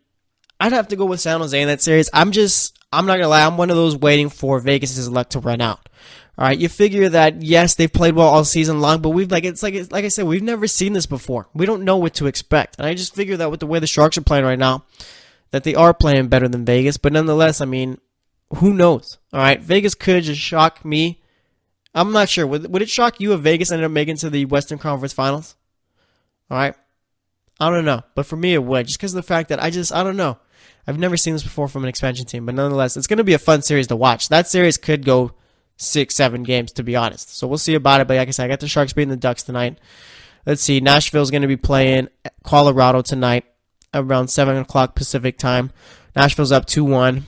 I'd have to go with San Jose in that series. I'm not going to lie, I'm one of those waiting for Vegas' luck to run out. All right, you figure that, yes, they've played well all season long, but like I said, we've never seen this before. We don't know what to expect. And I just figure that with the way the Sharks are playing right now, that they are playing better than Vegas. But nonetheless, I mean, who knows? All right, Vegas could just shock me. I'm not sure. Would it shock you if Vegas ended up making it to the Western Conference Finals? All right, I don't know. But for me, it would, just because of the fact that I don't know. I've never seen this before from an expansion team, but nonetheless, it's going to be a fun series to watch. That series could go 6-7 games, to be honest. So we'll see about it, but like I said, I got the Sharks beating the Ducks tonight. Let's see, Nashville's going to be playing Colorado tonight around 7 o'clock Pacific time. Nashville's up 2-1.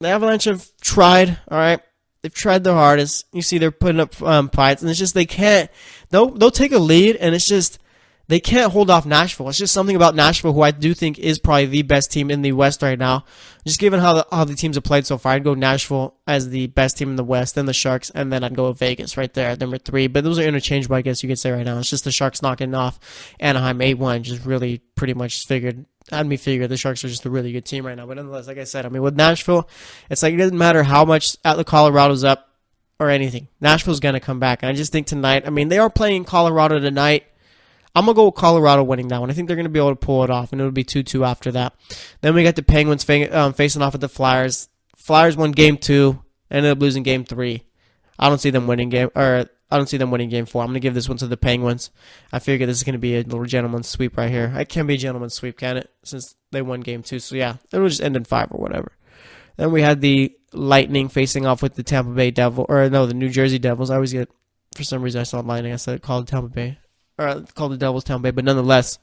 The Avalanche have tried, all right? They've tried their hardest. You see they're putting up fights, and it's just they can't. They'll take a lead, and it's just they can't hold off Nashville. It's just something about Nashville, who I do think is probably the best team in the West right now. Just given how the teams have played so far, I'd go Nashville as the best team in the West, then the Sharks, and then I'd go with Vegas right there at number 3. But those are interchangeable, I guess you could say right now. It's just the Sharks knocking off Anaheim 8-1. Just really pretty much had me figure the Sharks are just a really good team right now. But nonetheless, like I said, I mean, with Nashville, it's like it doesn't matter how much Colorado's up or anything. Nashville's going to come back. And I just think tonight, I mean, they are playing Colorado tonight. I'm going to go with Colorado winning that one. I think they're going to be able to pull it off, and it'll be 2-2 after that. Then we got the Penguins facing off with the Flyers. Flyers won Game 2, ended up losing Game 3. I don't see them winning I don't see them winning game 4. I'm going to give this one to the Penguins. I figure this is going to be a little gentleman's sweep right here. It can be a gentleman's sweep, can it? Since they won game 2. So, yeah, it'll just end in 5 or whatever. Then we had the Lightning facing off with the Tampa Bay Devils. Or, no, the New Jersey Devils. I always get, for some reason, I saw Lightning. I said called Tampa Bay. Or called the Devils Tampa Bay. But nonetheless,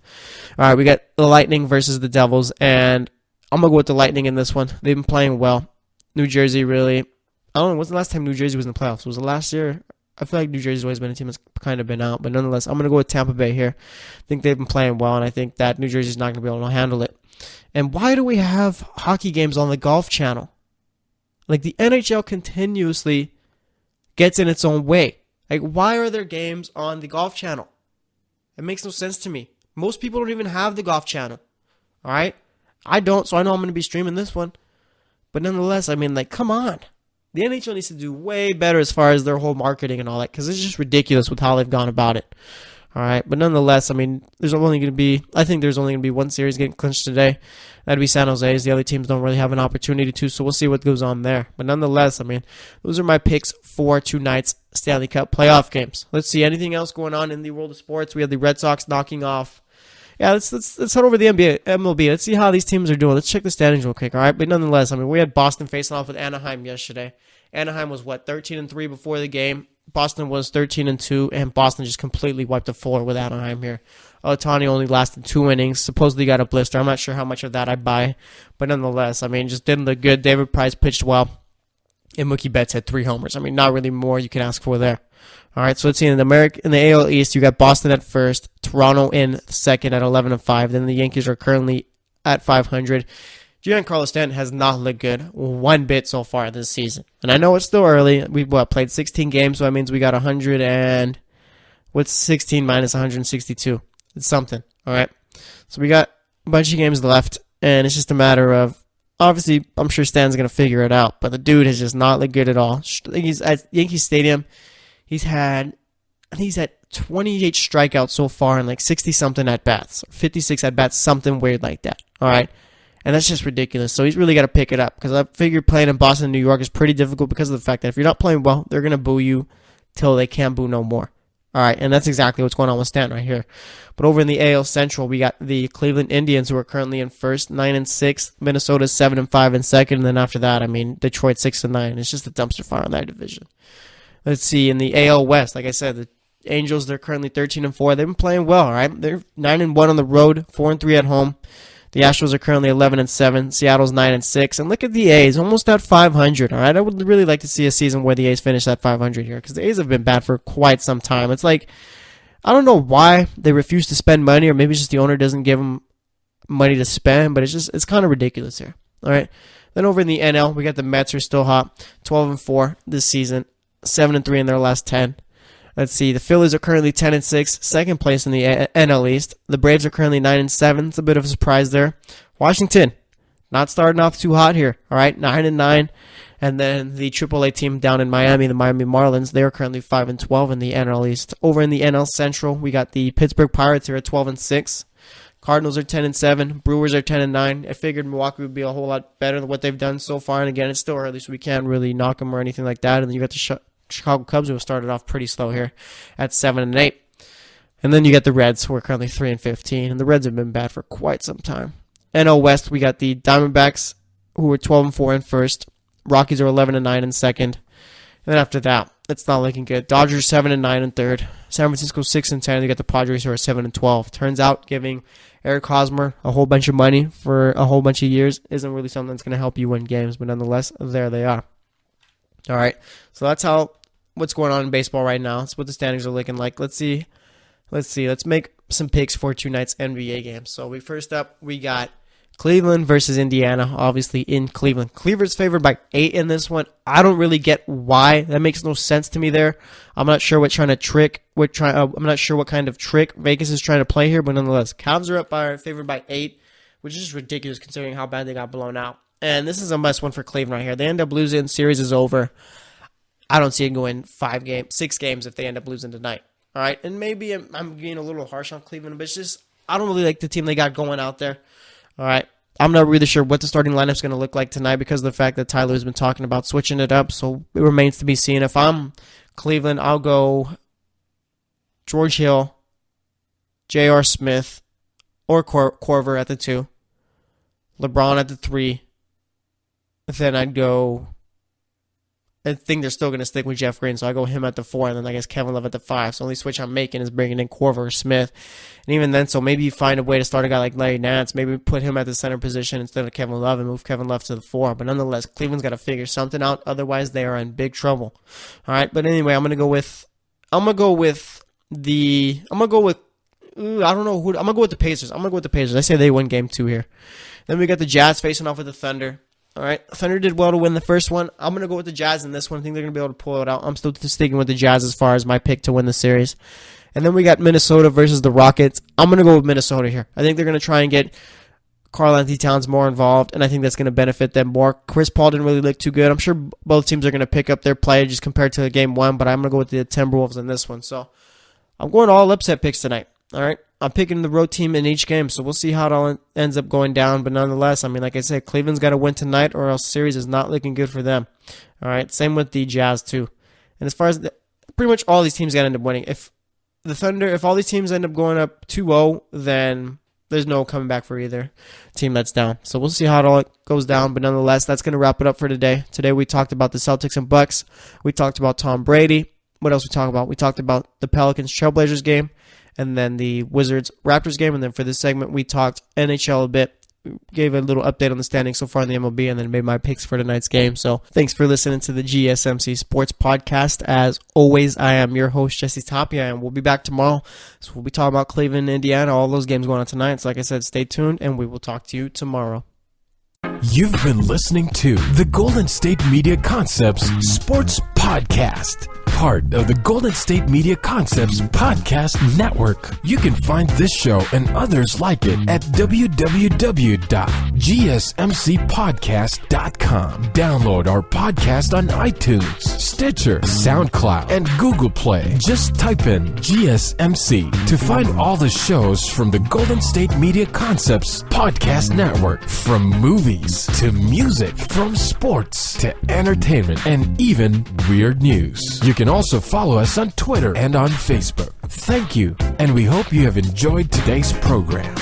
all right, we got the Lightning versus the Devils. And I'm going to go with the Lightning in this one. They've been playing well. New Jersey really, I don't know, when's the last time New Jersey was in the playoffs? Was it last year? I feel like New Jersey's always been a team that's kind of been out. But nonetheless, I'm going to go with Tampa Bay here. I think they've been playing well, and I think that New Jersey's not going to be able to handle it. And why do we have hockey games on the Golf Channel? Like, the NHL continuously gets in its own way. Like, why are there games on the Golf Channel? It makes no sense to me. Most people don't even have the Golf Channel. All right? I don't, so I know I'm going to be streaming this one. But nonetheless, I mean, like, come on. The NHL needs to do way better as far as their whole marketing and all that, because it's just ridiculous with how they've gone about it. All right, but nonetheless, I mean, there's only going to be one series getting clinched today. That'd be San Jose's. The other teams don't really have an opportunity to, so we'll see what goes on there. But nonetheless, I mean, those are my picks for tonight's Stanley Cup playoff games. Let's see, anything else going on in the world of sports? We have the Red Sox knocking off. Yeah, let's head over to the MLB. Let's see how these teams are doing. Let's check the standings real quick, all right? But nonetheless, I mean, we had Boston facing off with Anaheim yesterday. Anaheim was, 13-3 before the game. Boston was 13-2, and Boston just completely wiped the floor with Anaheim here. Ohtani only lasted 2 innings. Supposedly got a blister. I'm not sure how much of that I buy. But nonetheless, I mean, just didn't look good. David Price pitched well. And Mookie Betts had 3 homers. I mean, not really more you can ask for there. All right, so let's see. In the AL East, you got Boston at first, Toronto in second at 11-5. Then the Yankees are currently at 500. Giancarlo Stanton has not looked good one bit so far this season. And I know it's still early. We played 16 games, so that means we got 100 and what's 16 minus 162? It's something. All right, so we got a bunch of games left, and it's just a matter of, obviously, I'm sure Stan's going to figure it out, but the dude has just not looked good at all. He's at Yankee Stadium. He's had 28 strikeouts so far and like 60-something at-bats, 56 at-bats, something weird like that, all right? And that's just ridiculous. So he's really got to pick it up, because I figure playing in Boston and New York is pretty difficult because of the fact that if you're not playing well, they're going to boo you till they can't boo no more. All right, and that's exactly what's going on with Stanton right here. But over in the AL Central, we got the Cleveland Indians, who are currently in first, 9-6. Minnesota's 7-5 in second. And then after that, I mean, Detroit 6-9. It's just a dumpster fire in that division. Let's see, in the AL West, like I said, the Angels, they're currently 13-4. They've been playing well, all right? They're 9-1 on the road, 4-3 at home. The Astros are currently 11-7. Seattle's 9-6. And look at the A's, almost at 500, all right? I would really like to see a season where the A's finish at 500 here, because the A's have been bad for quite some time. It's like, I don't know why they refuse to spend money, or maybe it's just the owner doesn't give them money to spend, but it's kind of ridiculous here, all right? Then over in the NL, we got the Mets, who are still hot, 12-4 this season. 7-3 in their last 10. Let's see. The Phillies are currently 10-6, second place in the NL East. The Braves are currently 9-7. It's a bit of a surprise there. Washington, not starting off too hot here. All right, 9-9. And then the AAA team down in Miami, the Miami Marlins, they are currently 5-12 in the NL East. Over in the NL Central, we got the Pittsburgh Pirates here at 12-6. Cardinals are 10-7. Brewers are 10-9. I figured Milwaukee would be a whole lot better than what they've done so far. And again, it's still early, so we can't really knock them or anything like that. And then you got the Chicago Cubs, who have started off pretty slow here at 7-8. And then you get the Reds, who are currently 3-15. And the Reds have been bad for quite some time. NL West, we got the Diamondbacks, who are 12-4 in first. Rockies are 11-9 in second. And then after that, it's not looking good. Dodgers 7-9 in third. San Francisco 6-10. You got the Padres, who are 7-12. Turns out giving Eric Hosmer a whole bunch of money for a whole bunch of years isn't really something that's going to help you win games. But nonetheless, there they are. All right. So that's what's going on in baseball right now. That's what the standings are looking like. Let's see. Let's make some picks for tonight's NBA games. So first up, we got Cleveland versus Indiana, obviously in Cleveland. Cleveland's favored by 8 in this one. I don't really get why. That makes no sense to me there. I'm not sure I'm not sure what kind of trick Vegas is trying to play here, but nonetheless, Cavs are favored by 8, which is just ridiculous considering how bad they got blown out. And this is a must win for Cleveland right here. They end up losing, series is over. I don't see it going 6 games if they end up losing tonight. All right, and maybe I'm being a little harsh on Cleveland, but it's just I don't really like the team they got going out there. All right, I'm not really sure what the starting lineup is going to look like tonight because of the fact that Tyler has been talking about switching it up, so it remains to be seen. If I'm Cleveland, I'll go George Hill, J.R. Smith, or Korver at the 2. LeBron at the 3. Then I'd go... I think they're still going to stick with Jeff Green, so I go him at the 4, and then I guess Kevin Love at the 5. So the only switch I'm making is bringing in Korver or Smith. And even then, so maybe you find a way to start a guy like Larry Nance, maybe put him at the center position instead of Kevin Love and move Kevin Love to the 4. But nonetheless, Cleveland's got to figure something out. Otherwise, they are in big trouble. All right, but anyway, I'm going to go with the Pacers. I say they win game 2 here. Then we got the Jazz facing off with the Thunder. All right, Thunder did well to win the first one. I'm going to go with the Jazz in this one. I think they're going to be able to pull it out. I'm still sticking with the Jazz as far as my pick to win the series. And then we got Minnesota versus the Rockets. I'm going to go with Minnesota here. I think they're going to try and get Karl-Anthony Towns more involved, and I think that's going to benefit them more. Chris Paul didn't really look too good. I'm sure both teams are going to pick up their play just compared to game 1, but I'm going to go with the Timberwolves in this one. So I'm going all upset picks tonight. All right, I'm picking the road team in each game, so we'll see how it all ends up going down. But nonetheless, I mean, like I said, Cleveland's got to win tonight, or else series is not looking good for them. All right, same with the Jazz too. And as far as pretty much all these teams got to end up winning. If all these teams end up going up 2-0, then there's no coming back for either team that's down. So we'll see how it all goes down. But nonetheless, that's going to wrap it up for today. Today we talked about the Celtics and Bucks. We talked about Tom Brady. What else we talked about? We talked about the Pelicans Trailblazers game, and then the Wizards Raptors game. And then for this segment, we talked NHL a bit. Gave a little update on the standings so far in the MLB, and then made my picks for tonight's game. So thanks for listening to the GSMC Sports Podcast. As always, I am your host, Jesse Tapia, and we'll be back tomorrow. So we'll be talking about Cleveland, Indiana, all those games going on tonight. So like I said, stay tuned, and we will talk to you tomorrow. You've been listening to the Golden State Media Concepts Sports Podcast, part of the Golden State Media Concepts Podcast Network. You can find this show and others like it at www.gsmcpodcast.com. Download our podcast on iTunes, Stitcher, SoundCloud, and Google Play. Just type in GSMC to find all the shows from the Golden State Media Concepts Podcast Network, from movies to music, from sports to entertainment, and even weird news. You can also follow us on Twitter and on Facebook. Thank you, and we hope you have enjoyed today's program.